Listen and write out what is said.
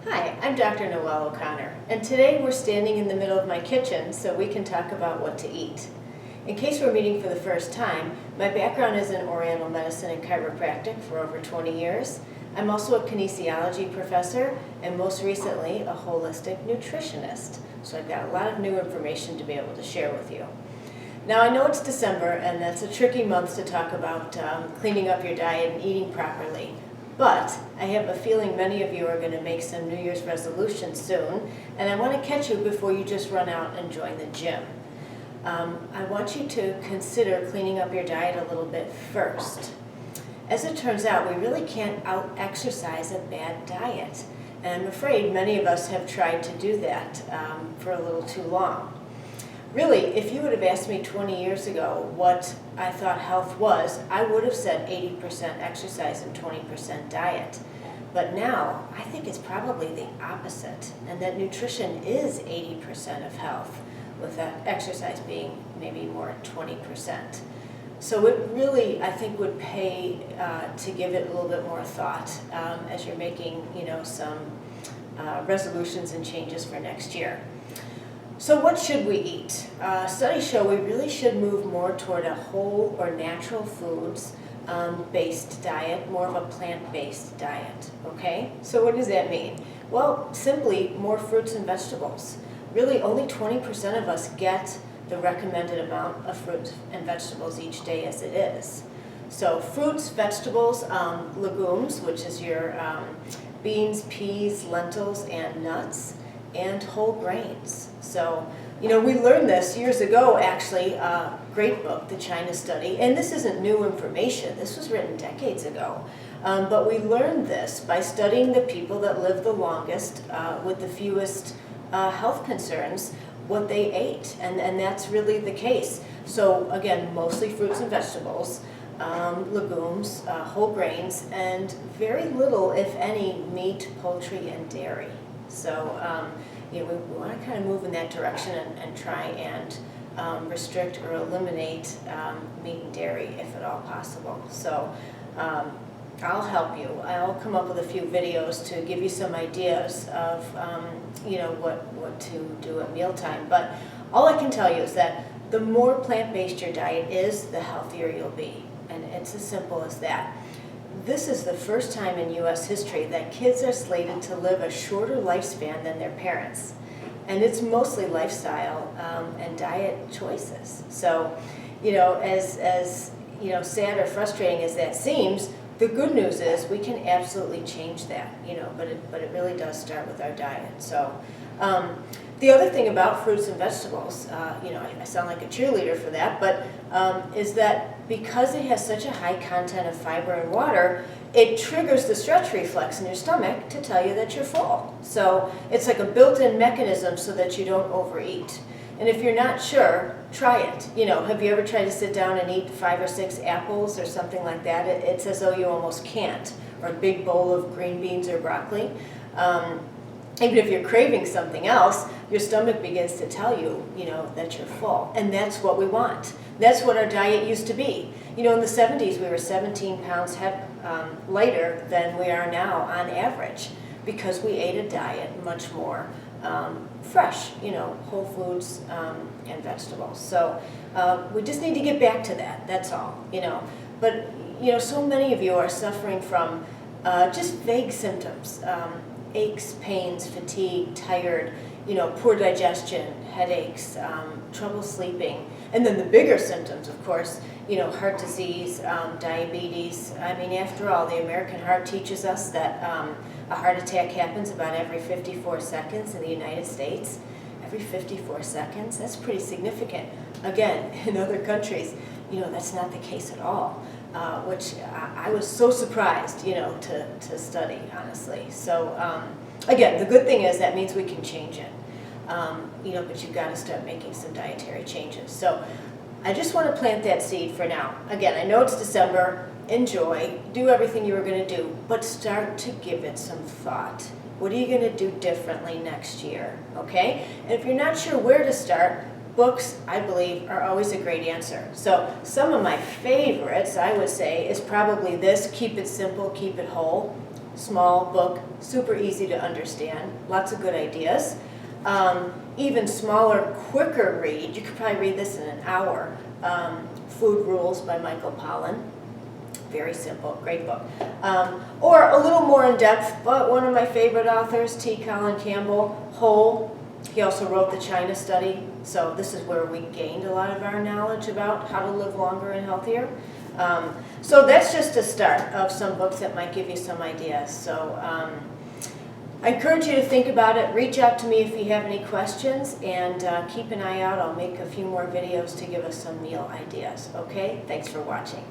Hi, I'm Dr. Noelle O'Connor, and today we're standing in the middle of my kitchen so we can talk about what to eat. In case we're meeting for the first time, my background is in Oriental medicine and chiropractic for over 20 years. I'm also a kinesiology professor and most recently a holistic nutritionist, so I've got a lot of new information to be able to share with you. Now I know it's December and that's a tricky month to talk about cleaning up your diet and eating properly. But I have a feeling many of you are going to make some New Year's resolutions soon, and I want to catch you before you just run out and join the gym. I want you to consider cleaning up your diet a little bit first. As it turns out, we really can't out-exercise a bad diet, and I'm afraid many of us have tried to do that for a little too long. Really, if you would have asked me 20 years ago what I thought health was, I would have said 80% exercise and 20% diet. But now, I think it's probably the opposite, and that nutrition is 80% of health, with exercise being maybe more 20%. So it really, I think, would pay to give it a little bit more thought as you're making, some resolutions and changes for next year. So what should we eat? Studies show we really should move more toward a whole or natural foods based diet, more of a plant-based diet, okay? So what does that mean? Well, simply more fruits and vegetables. Really only 20% of us get the recommended amount of fruits and vegetables each day as it is. So fruits, vegetables, legumes, which is your beans, peas, lentils, and nuts, and whole grains. So, we learned this years ago, actually, great book, The China Study, and this isn't new information, this was written decades ago. But we learned this by studying the people that lived the longest with the fewest health concerns, what they ate, and that's really the case. So again, mostly fruits and vegetables, legumes, whole grains, and very little, if any, meat, poultry, and dairy. So we want to kind of move in that direction and try and restrict or eliminate meat and dairy if at all possible. So I'll help you. I'll come up with a few videos to give you some ideas of what to do at mealtime. But all I can tell you is that the more plant-based your diet is, the healthier you'll be. And it's as simple as that. This is the first time in U.S. history that kids are slated to live a shorter lifespan than their parents. And it's mostly lifestyle and diet choices. So, as sad or frustrating as that seems, the good news is we can absolutely change that, but it really does start with our diet. So the other thing about fruits and vegetables, I sound like a cheerleader for that, but is that because it has such a high content of fiber and water, it triggers the stretch reflex in your stomach to tell you that you're full. So it's like a built-in mechanism so that you don't overeat. And if you're not sure, try it. Have you ever tried to sit down and eat 5 or 6 apples or something like that? It's as though you almost can't. Or a big bowl of green beans or broccoli. Even if you're craving something else, your stomach begins to tell you, that you're full. And that's what we want. That's what our diet used to be. In the 70s, we were 17 pounds lighter than we are now on average because we ate a diet much more fresh, whole foods and vegetables. So we just need to get back to that, that's all, But, so many of you are suffering from just vague symptoms, aches, pains, fatigue, tired, poor digestion, headaches, trouble sleeping. And then the bigger symptoms, of course, heart disease, diabetes. I mean, after all, the American heart teaches us that a heart attack happens about every 54 seconds in the United States. Every 54 seconds? That's pretty significant. Again, in other countries, that's not the case at all, which I was so surprised, to study, honestly. So, again, the good thing is that means we can change it. But you've got to start making some dietary changes. So I just want to plant that seed for now. Again, I know it's December. Enjoy. Do everything you were going to do, but start to give it some thought. What are you going to do differently next year? Okay? And if you're not sure where to start, books, I believe, are always a great answer. So some of my favorites, I would say, is probably this, Keep It Simple, Keep It Whole. small book, super easy to understand, lots of good ideas. Even smaller, quicker read, you could probably read this in an hour. Food Rules by Michael Pollan. Very simple, great book. Or a little more in depth, but one of my favorite authors, T. Colin Campbell, Whole. He also wrote the China Study, so this is where we gained a lot of our knowledge about how to live longer and healthier. So that's just a start of some books that might give you some ideas. So I encourage you to think about it. Reach out to me if you have any questions, and keep an eye out. I'll make a few more videos to give us some meal ideas. Okay? Thanks for watching.